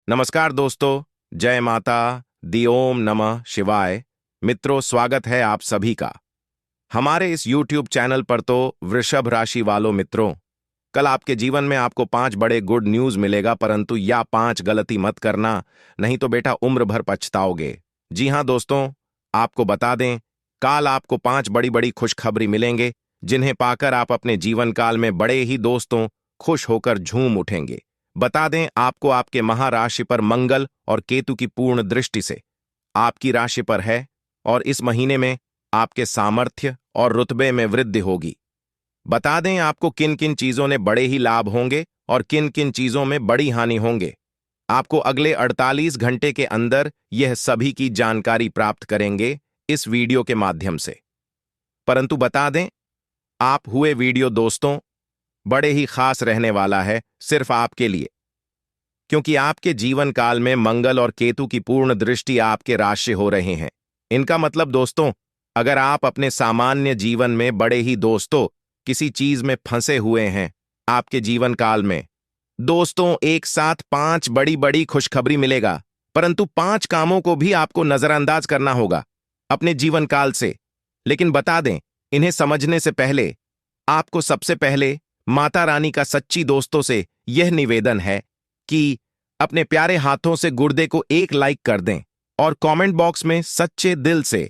नमस्कार दोस्तों, जय माता दी, ओम नमः शिवाय। मित्रों, स्वागत है आप सभी का हमारे इस YouTube चैनल पर। तो वृषभ राशि वालों मित्रों, कल आपके जीवन में आपको 5 बड़े गुड न्यूज मिलेगा, परंतु या 5 गलती मत करना, नहीं तो बेटा उम्र भर पछताओगे। जी हाँ दोस्तों, आपको बता दें, कल आपको 5 बड़ी बड़ी खुशखबरी मिलेंगे, जिन्हें पाकर आप अपने जीवन काल में बड़े ही दोस्तों खुश होकर झूम उठेंगे। बता दें आपको, आपके महाराशि पर मंगल और केतु की पूर्ण दृष्टि से आपकी राशि पर है, और इस महीने में आपके सामर्थ्य और रुतबे में वृद्धि होगी। बता दें आपको किन किन चीजों ने बड़े ही लाभ होंगे और किन किन चीजों में बड़ी हानि होंगे। आपको अगले 48 घंटे के अंदर यह सभी की जानकारी प्राप्त करेंगे इस वीडियो के माध्यम से। परंतु बता दें, आप हुए वीडियो दोस्तों बड़े ही खास रहने वाला है सिर्फ आपके लिए, क्योंकि आपके जीवन काल में मंगल और केतु की पूर्ण दृष्टि आपके राशि हो रहे हैं। इनका मतलब दोस्तों, अगर आप अपने सामान्य जीवन में बड़े ही दोस्तों किसी चीज में फंसे हुए हैं, आपके जीवन काल में दोस्तों एक साथ 5 बड़ी बड़ी खुशखबरी मिलेगा, परंतु 5 कामों को भी आपको नजरअंदाज करना होगा अपने जीवन काल से। लेकिन बता दें, इन्हें समझने से पहले आपको सबसे पहले माता रानी का सच्ची दोस्तों से यह निवेदन है कि अपने प्यारे हाथों से गुर्दे को एक लाइक कर दें और कमेंट बॉक्स में सच्चे दिल से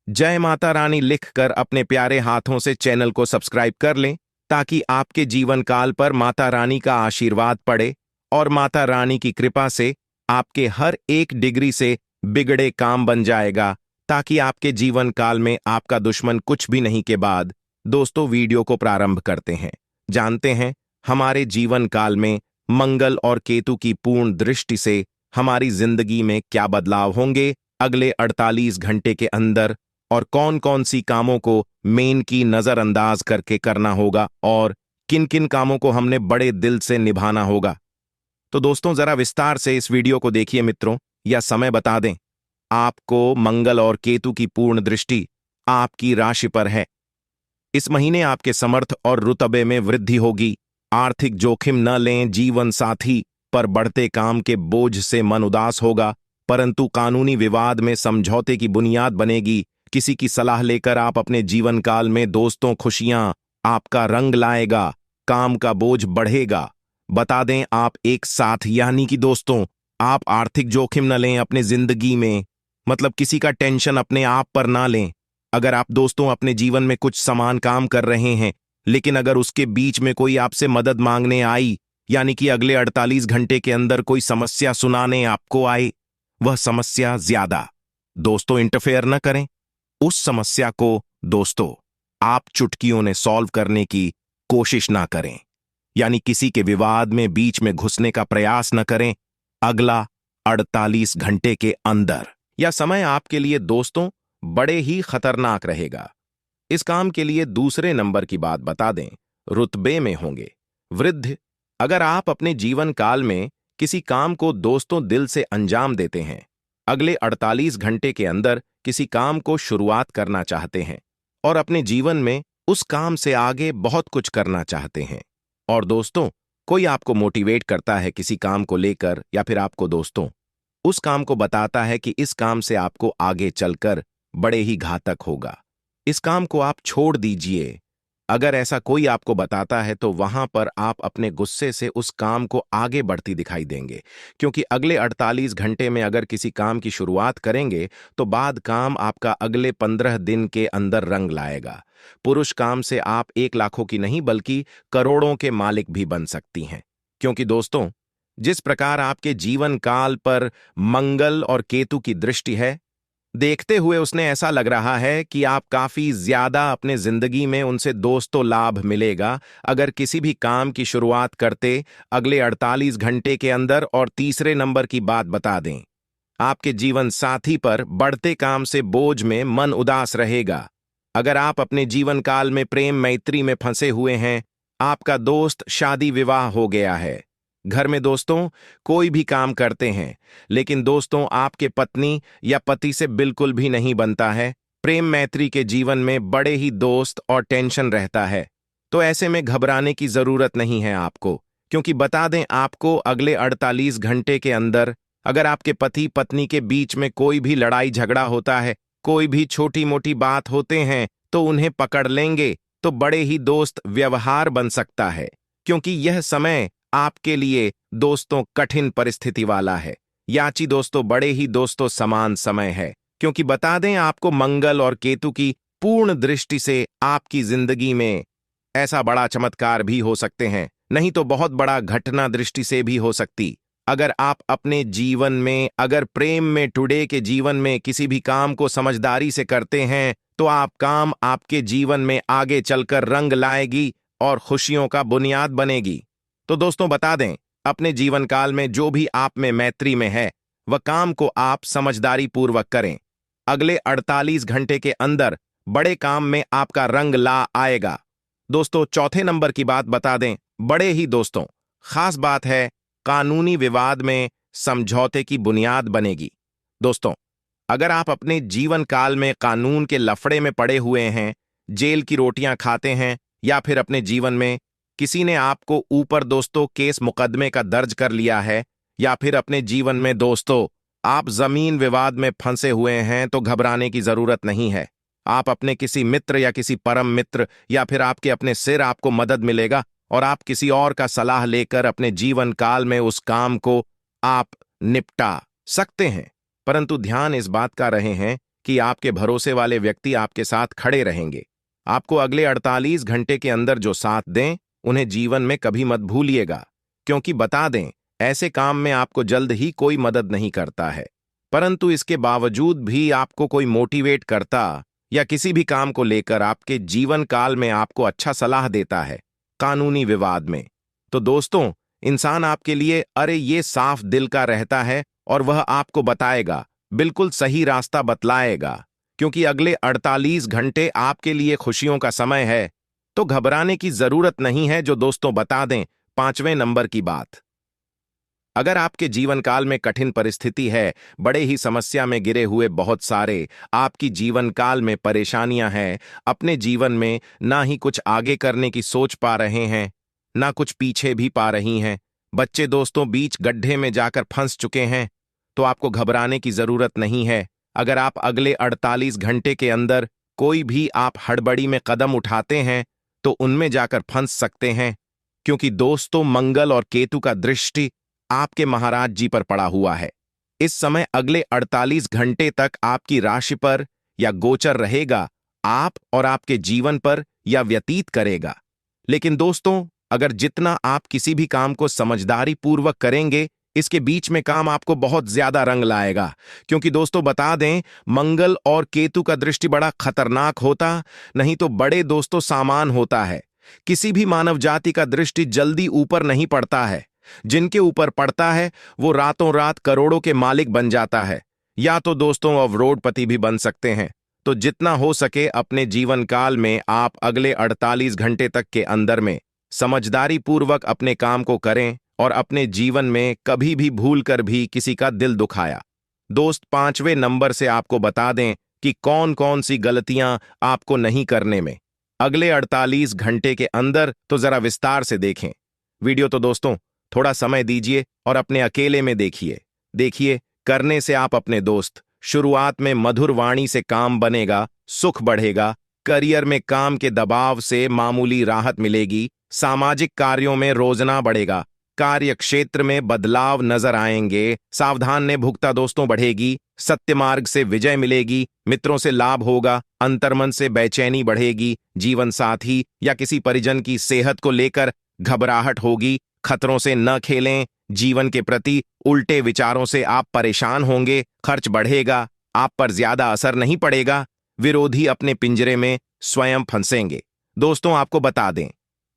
जय माता रानी लिखकर अपने प्यारे हाथों से चैनल को सब्सक्राइब कर लें, ताकि आपके जीवन काल पर माता रानी का आशीर्वाद पड़े और माता रानी की कृपा से आपके हर एक डिग्री से बिगड़े काम बन जाएगा, ताकि आपके जीवन काल में आपका दुश्मन कुछ भी नहीं। के बाद दोस्तों वीडियो को प्रारंभ करते हैं। जानते हैं हमारे जीवन काल में मंगल और केतु की पूर्ण दृष्टि से हमारी जिंदगी में क्या बदलाव होंगे अगले 48 घंटे के अंदर, और कौन कौन सी कामों को मेन की नजरअंदाज करके करना होगा और किन किन कामों को हमने बड़े दिल से निभाना होगा। तो दोस्तों जरा विस्तार से इस वीडियो को देखिए मित्रों। या समय बता दें, आपको मंगल और केतु की पूर्ण दृष्टि आपकी राशि पर है। इस महीने आपके समर्थ और रुतबे में वृद्धि होगी। आर्थिक जोखिम न लें, जीवन साथी पर बढ़ते काम के बोझ से मन उदास होगा, परंतु कानूनी विवाद में समझौते की बुनियाद बनेगी। किसी की सलाह लेकर आप अपने जीवन काल में दोस्तों खुशियां आपका रंग लाएगा, काम का बोझ बढ़ेगा। बता दें आप एक साथ यानी कि दोस्तों, आप आर्थिक जोखिम न लें अपने जिंदगी में, मतलब किसी का टेंशन अपने आप पर ना लें। अगर आप दोस्तों अपने जीवन में कुछ समान काम कर रहे हैं, लेकिन अगर उसके बीच में कोई आपसे मदद मांगने आई, यानी कि अगले 48 घंटे के अंदर कोई समस्या सुनाने आपको आए, वह समस्या ज्यादा दोस्तों इंटरफेयर न करें। उस समस्या को दोस्तों आप चुटकियों ने सॉल्व करने की कोशिश ना करें, यानी किसी के विवाद में बीच में घुसने का प्रयास न करें अगला 48 घंटे के अंदर। यह समय आपके लिए दोस्तों बड़े ही खतरनाक रहेगा। इस काम के लिए दूसरे नंबर की बात बता दें, रुतबे में होंगे वृद्धि। अगर आप अपने जीवन काल में किसी काम को दोस्तों दिल से अंजाम देते हैं, अगले 48 घंटे के अंदर किसी काम को शुरुआत करना चाहते हैं और अपने जीवन में उस काम से आगे बहुत कुछ करना चाहते हैं, और दोस्तों कोई आपको मोटिवेट करता है किसी काम को लेकर, या फिर आपको दोस्तों उस काम को बताता है कि इस काम से आपको आगे चलकर बड़े ही घातक होगा, इस काम को आप छोड़ दीजिए। अगर ऐसा कोई आपको बताता है तो वहां पर आप अपने गुस्से से उस काम को आगे बढ़ती दिखाई देंगे, क्योंकि अगले 48 घंटे में अगर किसी काम की शुरुआत करेंगे तो बाद काम आपका अगले 15 दिन के अंदर रंग लाएगा। पुरुष काम से आप 1 लाखों की नहीं बल्कि करोड़ों के मालिक भी बन सकती हैं, क्योंकि दोस्तों जिस प्रकार आपके जीवन काल पर मंगल और केतु की दृष्टि है, देखते हुए उसने ऐसा लग रहा है कि आप काफी ज्यादा अपने जिंदगी में उनसे दोस्तों लाभ मिलेगा अगर किसी भी काम की शुरुआत करते अगले 48 घंटे के अंदर। और तीसरे नंबर की बात बता दें, आपके जीवन साथी पर बढ़ते काम से बोझ में मन उदास रहेगा। अगर आप अपने जीवन काल में प्रेम मैत्री में फंसे हुए हैं, आपका दोस्त शादी विवाह हो गया है, घर में दोस्तों कोई भी काम करते हैं, लेकिन दोस्तों आपके पत्नी या पति से बिल्कुल भी नहीं बनता है, प्रेम मैत्री के जीवन में बड़े ही दोस्त और टेंशन रहता है, तो ऐसे में घबराने की जरूरत नहीं है आपको, क्योंकि बता दें आपको, अगले 48 घंटे के अंदर अगर आपके पति पत्नी के बीच में कोई भी लड़ाई झगड़ा होता है, कोई भी छोटी मोटी बात होते हैं, तो उन्हें पकड़ लेंगे तो बड़े ही दोस्त व्यवहार बन सकता है। क्योंकि यह समय आपके लिए दोस्तों कठिन परिस्थिति वाला है। याची दोस्तों, बड़े ही दोस्तों समान समय है। क्योंकि बता दें आपको, मंगल और केतु की पूर्ण दृष्टि से आपकी जिंदगी में ऐसा बड़ा चमत्कार भी हो सकते हैं, नहीं तो बहुत बड़ा घटना दृष्टि से भी हो सकती। अगर आप अपने जीवन में, अगर प्रेम में, टुडे के जीवन में किसी भी काम को समझदारी से करते हैं, तो आप काम आपके जीवन में आगे चलकर रंग लाएगी और खुशियों का बुनियाद बनेगी। तो दोस्तों बता दें, अपने जीवन काल में जो भी आप में मैत्री में है, वह काम को आप समझदारी पूर्वक करें। अगले 48 घंटे के अंदर बड़े काम में आपका रंग ला आएगा। दोस्तों चौथे नंबर की बात बता दें, बड़े ही दोस्तों खास बात है, कानूनी विवाद में समझौते की बुनियाद बनेगी। दोस्तों अगर आप अपने जीवन काल में कानून के लफड़े में पड़े हुए हैं, जेल की रोटियां खाते हैं, या फिर अपने जीवन में किसी ने आपको ऊपर दोस्तों केस मुकदमे का दर्ज कर लिया है, या फिर अपने जीवन में दोस्तों आप जमीन विवाद में फंसे हुए हैं, तो घबराने की जरूरत नहीं है। आप अपने किसी मित्र या किसी परम मित्र या फिर आपके अपने सिर आपको मदद मिलेगा और आप किसी और का सलाह लेकर अपने जीवन काल में उस काम को आप निपटा सकते हैं। परंतु ध्यान इस बात का रहे हैं कि आपके भरोसे वाले व्यक्ति आपके साथ खड़े रहेंगे। आपको अगले 48 घंटे के अंदर जो साथ दें, उन्हें जीवन में कभी मत भूलिएगा। क्योंकि बता दें, ऐसे काम में आपको जल्द ही कोई मदद नहीं करता है, परंतु इसके बावजूद भी आपको कोई मोटिवेट करता या किसी भी काम को लेकर आपके जीवन काल में आपको अच्छा सलाह देता है कानूनी विवाद में, तो दोस्तों इंसान आपके लिए अरे ये साफ दिल का रहता है और वह आपको बताएगा, बिल्कुल सही रास्ता बतलाएगा। क्योंकि अगले 48 घंटे आपके लिए खुशियों का समय है, तो घबराने की जरूरत नहीं है। जो दोस्तों बता दें, 5वें नंबर की बात, अगर आपके जीवन काल में कठिन परिस्थिति है, बड़े ही समस्या में गिरे हुए बहुत सारे आपकी जीवन काल में परेशानियां हैं, अपने जीवन में ना ही कुछ आगे करने की सोच पा रहे हैं, ना कुछ पीछे भी पा रही हैं, बच्चे दोस्तों बीच गड्ढे में जाकर फंस चुके हैं, तो आपको घबराने की जरूरत नहीं है। अगर आप अगले 48 घंटे के अंदर कोई भी आप हड़बड़ी में कदम उठाते हैं, तो उनमें जाकर फंस सकते हैं। क्योंकि दोस्तों मंगल और केतु का दृष्टि आपके महाराज जी पर पड़ा हुआ है। इस समय अगले 48 घंटे तक आपकी राशि पर या गोचर रहेगा, आप और आपके जीवन पर या व्यतीत करेगा। लेकिन दोस्तों अगर जितना आप किसी भी काम को समझदारी पूर्वक करेंगे, इसके बीच में काम आपको बहुत ज्यादा रंग लाएगा। क्योंकि दोस्तों बता दें, मंगल और केतु का दृष्टि बड़ा खतरनाक होता, नहीं तो बड़े दोस्तों सामान होता है। किसी भी मानव जाति का दृष्टि जल्दी ऊपर नहीं पड़ता है, जिनके ऊपर पड़ता है वो रातों रात करोड़ों के मालिक बन जाता है, या तो दोस्तों अवरोड़पति भी बन सकते हैं। तो जितना हो सके अपने जीवन काल में आप अगले 48 घंटे तक के अंदर में समझदारी पूर्वक अपने काम को करें और अपने जीवन में कभी भी भूल कर भी किसी का दिल दुखाया। दोस्त 5वें नंबर से आपको बता दें कि कौन कौन सी गलतियां आपको नहीं करने में अगले 48 घंटे के अंदर, तो जरा विस्तार से देखें वीडियो। तो दोस्तों थोड़ा समय दीजिए और अपने अकेले में देखिए करने से आप अपने दोस्त, शुरुआत में मधुर वाणी से काम बनेगा, सुख बढ़ेगा, करियर में काम के दबाव से मामूली राहत मिलेगी, सामाजिक कार्यों में रोजना बढ़ेगा, कार्य क्षेत्र में बदलाव नजर आएंगे, सावधान ने भुगता दोस्तों बढ़ेगी, सत्य मार्ग से विजय मिलेगी, मित्रों से लाभ होगा, अंतर्मन से बेचैनी बढ़ेगी, जीवन साथी या किसी परिजन की सेहत को लेकर घबराहट होगी, खतरों से न खेलें, जीवन के प्रति उल्टे विचारों से आप परेशान होंगे, खर्च बढ़ेगा, आप पर ज्यादा असर नहीं पड़ेगा, विरोधी अपने पिंजरे में स्वयं फंसेंगे। दोस्तों आपको बता दें,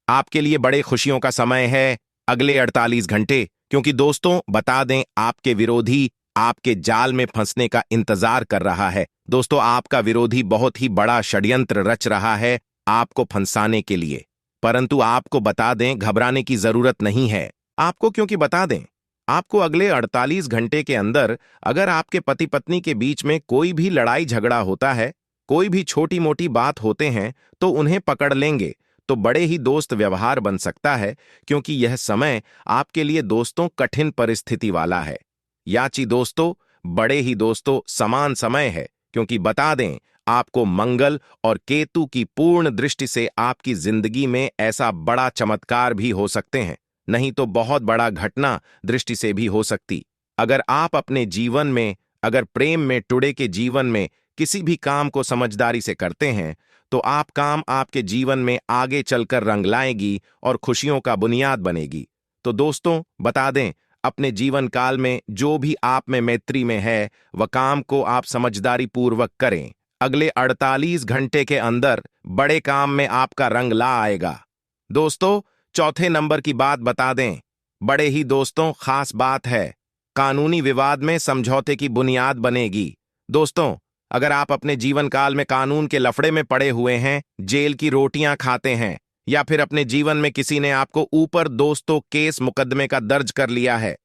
आपके लिए बड़े खुशियों का समय है अगले 48 घंटे, क्योंकि दोस्तों बता दें आपके विरोधी आपके जाल में फंसने का इंतजार कर रहा है। दोस्तों आपका विरोधी बहुत ही बड़ा षड्यंत्र रच रहा है आपको फंसाने के लिए, परंतु आपको बता दें घबराने की जरूरत नहीं है आपको। क्योंकि बता दें आपको अगले 48 घंटे के अंदर अगर आपके पति पत्नी के बीच में कोई भी लड़ाई झगड़ा होता है, कोई भी छोटी मोटी बात होते हैं, तो उन्हें पकड़ लेंगे तो बड़े ही दोस्त व्यवहार बन सकता है, क्योंकि यह समय आपके लिए दोस्तों कठिन परिस्थिति वाला है। याची दोस्तों, बड़े ही दोस्तों समान समय है, क्योंकि बता दें, आपको मंगल और केतु की पूर्ण दृष्टि से आपकी जिंदगी में ऐसा बड़ा चमत्कार भी हो सकते हैं, नहीं तो बहुत बड़ा घटना दृष्टि से भी हो सकती। अगर आप अपने जीवन में, अगर प्रेम में, टुडे के जीवन में किसी भी काम को समझदारी से करते हैं, तो आप काम आपके जीवन में आगे चलकर रंग लाएगी और खुशियों का बुनियाद बनेगी। तो दोस्तों बता दें, अपने जीवन काल में जो भी आप में मैत्री में है, वह काम को आप समझदारी पूर्वक करें। अगले 48 घंटे के अंदर बड़े काम में आपका रंग ला आएगा। दोस्तों, चौथे नंबर की बात बता दें, बड़े ही दोस्तों खास बात है, कानूनी विवाद में समझौते की बुनियाद बनेगी। दोस्तों, अगर आप अपने जीवन काल में कानून के लफड़े में पड़े हुए हैं, जेल की रोटियां खाते हैं, या फिर अपने जीवन में किसी ने आपको ऊपर दोस्तों केस मुकदमे का दर्ज कर लिया है,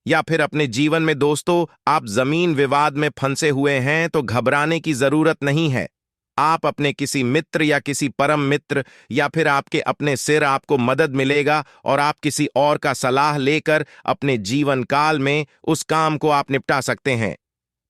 या फिर अपने जीवन में दोस्तों आप जमीन विवाद में फंसे हुए हैं, तो घबराने की जरूरत नहीं है। आप अपने किसी मित्र या किसी परम मित्र या फिर आपके अपने सिर आपको मदद मिलेगा और आप किसी और का सलाह लेकर अपने जीवन काल में उस काम को आप निपटा सकते हैं।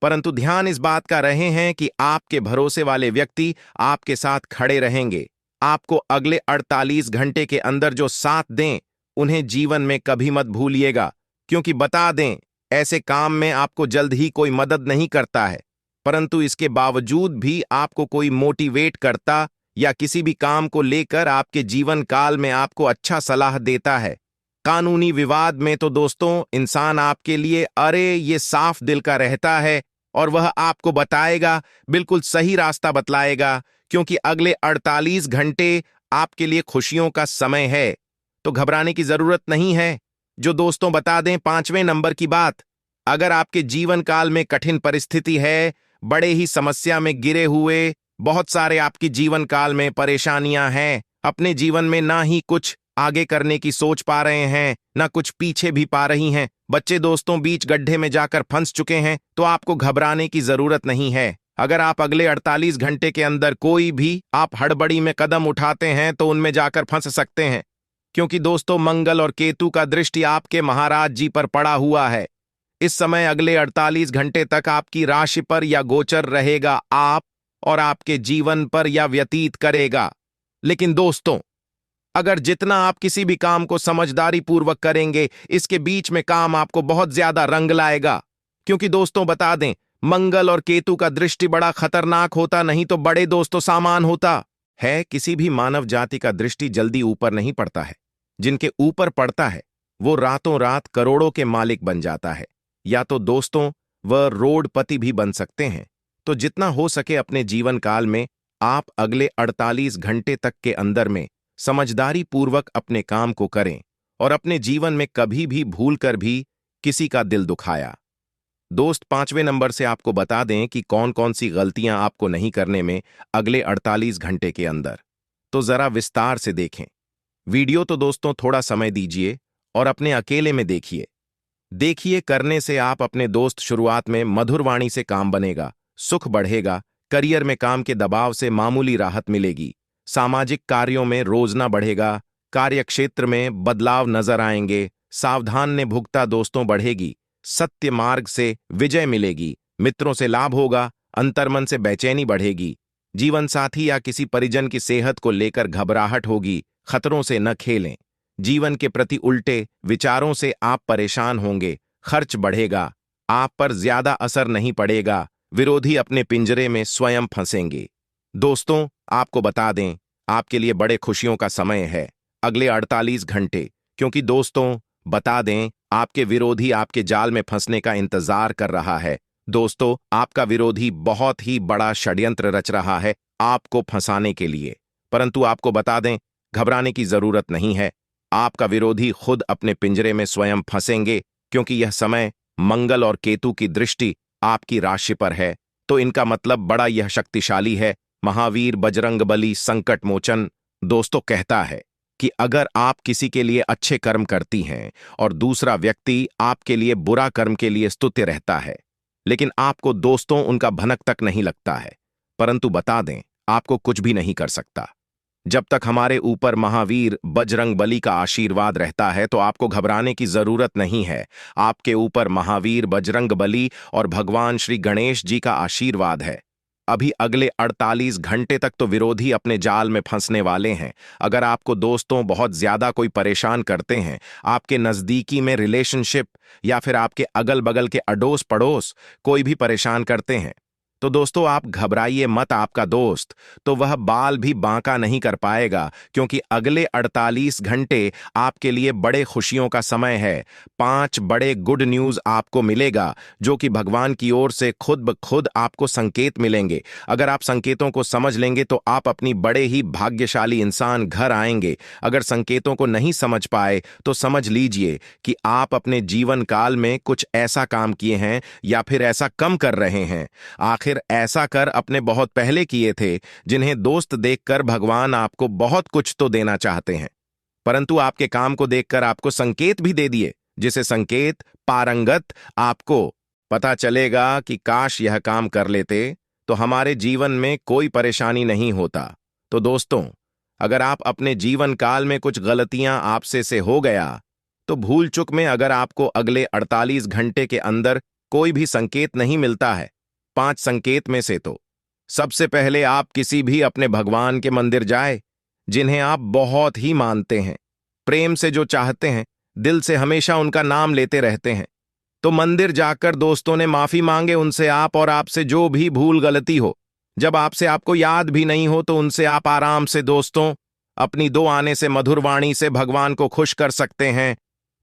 परंतु ध्यान इस बात का रहे हैं कि आपके भरोसे वाले व्यक्ति आपके साथ खड़े रहेंगे। आपको अगले 48 घंटे के अंदर जो साथ दें, उन्हें जीवन में कभी मत भूलिएगा, क्योंकि बता दें, ऐसे काम में आपको जल्द ही कोई मदद नहीं करता है, परंतु इसके बावजूद भी आपको कोई मोटिवेट करता या किसी भी काम को लेकर आपके जीवन काल में आपको अच्छा सलाह देता है। कानूनी विवाद में तो दोस्तों इंसान आपके लिए अरे ये साफ दिल का रहता है और वह आपको बताएगा, बिल्कुल सही रास्ता बतलाएगा, क्योंकि अगले 48 घंटे आपके लिए खुशियों का समय है, तो घबराने की जरूरत नहीं है। जो दोस्तों बता दें, 5वें नंबर की बात, अगर आपके जीवन काल में कठिन परिस्थिति है, बड़े ही समस्या में गिरे हुए, बहुत सारे आपकी जीवन काल में परेशानियां हैं, अपने जीवन में ना ही कुछ आगे करने की सोच पा रहे हैं, ना कुछ पीछे भी पा रही हैं, बच्चे दोस्तों बीच गड्ढे में जाकर फंस चुके हैं, तो आपको घबराने की जरूरत नहीं है। अगर आप अगले 48 घंटे के अंदर कोई भी आप हड़बड़ी में कदम उठाते हैं, तो उनमें जाकर फंस सकते हैं, क्योंकि दोस्तों मंगल और केतु का दृष्टि आपके महाराज जी पर पड़ा हुआ है। इस समय अगले 48 घंटे तक आपकी राशि पर या गोचर रहेगा आप और आपके जीवन पर या व्यतीत करेगा। लेकिन दोस्तों, अगर जितना आप किसी भी काम को समझदारी पूर्वक करेंगे, इसके बीच में काम आपको बहुत ज्यादा रंग लाएगा, क्योंकि दोस्तों बता दें, मंगल और केतु का दृष्टि बड़ा खतरनाक होता, नहीं तो बड़े दोस्तों सामान होता है। किसी भी मानव जाति का दृष्टि जल्दी ऊपर नहीं पड़ता है, जिनके ऊपर पड़ता है वो रातों रात करोड़ों के मालिक बन जाता है, या तो दोस्तों वह रोडपति भी बन सकते हैं। तो जितना हो सके अपने जीवन काल में आप अगले 48 घंटे तक के अंदर में समझदारी पूर्वक अपने काम को करें और अपने जीवन में कभी भी भूल कर भी किसी का दिल दुखाया। दोस्त, 5वें नंबर से आपको बता दें कि कौन कौन सी गलतियां आपको नहीं करने में अगले 48 घंटे के अंदर, तो जरा विस्तार से देखें। वीडियो तो दोस्तों थोड़ा समय दीजिए और अपने अकेले में देखिए करने से आप अपने दोस्त, शुरुआत में मधुर वाणी से काम बनेगा, सुख बढ़ेगा, करियर में काम के दबाव से मामूली राहत मिलेगी, सामाजिक कार्यों में रोजना बढ़ेगा, कार्यक्षेत्र में बदलाव नजर आएंगे, सावधान ने भुगता दोस्तों बढ़ेगी, सत्य मार्ग से विजय मिलेगी, मित्रों से लाभ होगा, अंतर्मन से बेचैनी बढ़ेगी, जीवन साथी या किसी परिजन की सेहत को लेकर घबराहट होगी, खतरों से न खेलें, जीवन के प्रति उल्टे विचारों से आप परेशान होंगे, खर्च बढ़ेगा, आप पर ज्यादा असर नहीं पड़ेगा, विरोधी अपने पिंजरे में स्वयं फंसेंगे। दोस्तों, आपको बता दें, आपके लिए बड़े खुशियों का समय है अगले 48 घंटे, क्योंकि दोस्तों बता दें, आपके विरोधी आपके जाल में फंसने का इंतजार कर रहा है। दोस्तों, आपका विरोधी बहुत ही बड़ा षड्यंत्र रच रहा है आपको फंसाने के लिए, परंतु आपको बता दें, घबराने की जरूरत नहीं है। आपका विरोधी खुद अपने पिंजरे में स्वयं फंसेंगे, क्योंकि यह समय मंगल और केतु की दृष्टि आपकी राशि पर है, तो इनका मतलब बड़ा यह शक्तिशाली है। महावीर बजरंगबली संकट मोचन दोस्तों कहता है कि अगर आप किसी के लिए अच्छे कर्म करती हैं और दूसरा व्यक्ति आपके लिए बुरा कर्म के लिए स्तुत्य रहता है, लेकिन आपको दोस्तों उनका भनक तक नहीं लगता है, परंतु बता दें, आपको कुछ भी नहीं कर सकता। जब तक हमारे ऊपर महावीर बजरंगबली का आशीर्वाद रहता है तो आपको घबराने की जरूरत नहीं है। आपके ऊपर महावीर बजरंगबली और भगवान श्री गणेश जी का आशीर्वाद है। अभी अगले 48 घंटे तक तो विरोधी अपने जाल में फंसने वाले हैं। अगर आपको दोस्तों बहुत ज्यादा कोई परेशान करते हैं, आपके नजदीकी में रिलेशनशिप या फिर आपके अगल बगल के अड़ोस पड़ोस कोई भी परेशान करते हैं, तो दोस्तों आप घबराइए मत। आपका दोस्त तो वह बाल भी बांका नहीं कर पाएगा, क्योंकि अगले 48 घंटे आपके लिए बड़े खुशियों का समय है। 5 बड़े गुड न्यूज आपको मिलेगा, जो कि भगवान की ओर से खुद ब खुद आपको संकेत मिलेंगे। अगर आप संकेतों को समझ लेंगे तो आप अपनी बड़े ही भाग्यशाली इंसान घर आएंगे। अगर संकेतों को नहीं समझ पाए तो समझ लीजिए कि आप अपने जीवन काल में कुछ ऐसा काम किए हैं या फिर ऐसा कम कर रहे हैं। आखिर ऐसा कर अपने बहुत पहले किए थे, जिन्हें दोस्त देखकर भगवान आपको बहुत कुछ तो देना चाहते हैं, परंतु आपके काम को देखकर आपको संकेत भी दे दिए, जिसे संकेत पारंगत आपको पता चलेगा कि काश यह काम कर लेते तो हमारे जीवन में कोई परेशानी नहीं होता। तो दोस्तों, अगर आप अपने जीवन काल में कुछ गलतियां आपसे से हो गया, तो भूल चुक में अगर आपको अगले 48 घंटे के अंदर कोई भी संकेत नहीं मिलता है, 5 संकेत में से, तो सबसे पहले आप किसी भी अपने भगवान के मंदिर जाए, जिन्हें आप बहुत ही मानते हैं, प्रेम से जो चाहते हैं, दिल से हमेशा उनका नाम लेते रहते हैं। तो मंदिर जाकर दोस्तों ने माफी मांगे उनसे आप, और आपसे जो भी भूल गलती हो, जब आपसे आपको याद भी नहीं हो, तो उनसे आप आराम से दोस्तों अपनी 2 आने से मधुर वाणी से भगवान को खुश कर सकते हैं।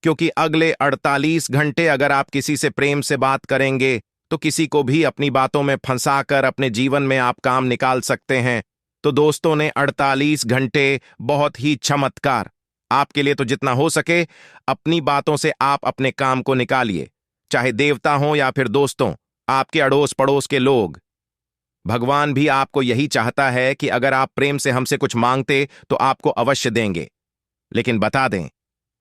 क्योंकि अगले 48 घंटे अगर आप किसी से प्रेम से बात करेंगे तो किसी को भी अपनी बातों में फंसाकर अपने जीवन में आप काम निकाल सकते हैं। तो दोस्तों ने 48 घंटे बहुत ही चमत्कार आपके लिए, तो जितना हो सके अपनी बातों से आप अपने काम को निकालिए, चाहे देवता हो या फिर दोस्तों आपके अड़ोस पड़ोस के लोग। भगवान भी आपको यही चाहता है कि अगर आप प्रेम से हमसे कुछ मांगते तो आपको अवश्य देंगे। लेकिन बता दें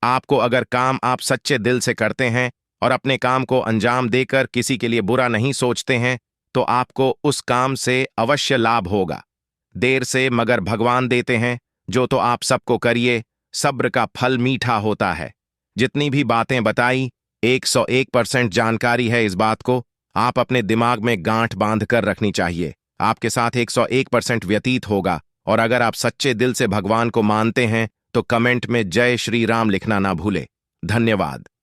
आपको, अगर काम आप सच्चे दिल से करते हैं और अपने काम को अंजाम देकर किसी के लिए बुरा नहीं सोचते हैं, तो आपको उस काम से अवश्य लाभ होगा। देर से मगर भगवान देते हैं, जो तो आप सबको करिए, सब्र का फल मीठा होता है। जितनी भी बातें बताई 101% जानकारी है, इस बात को आप अपने दिमाग में गांठ बांध कर रखनी चाहिए। आपके साथ 101% व्यतीत होगा। और अगर आप सच्चे दिल से भगवान को मानते हैं तो कमेंट में जय श्री राम लिखना ना भूले। धन्यवाद।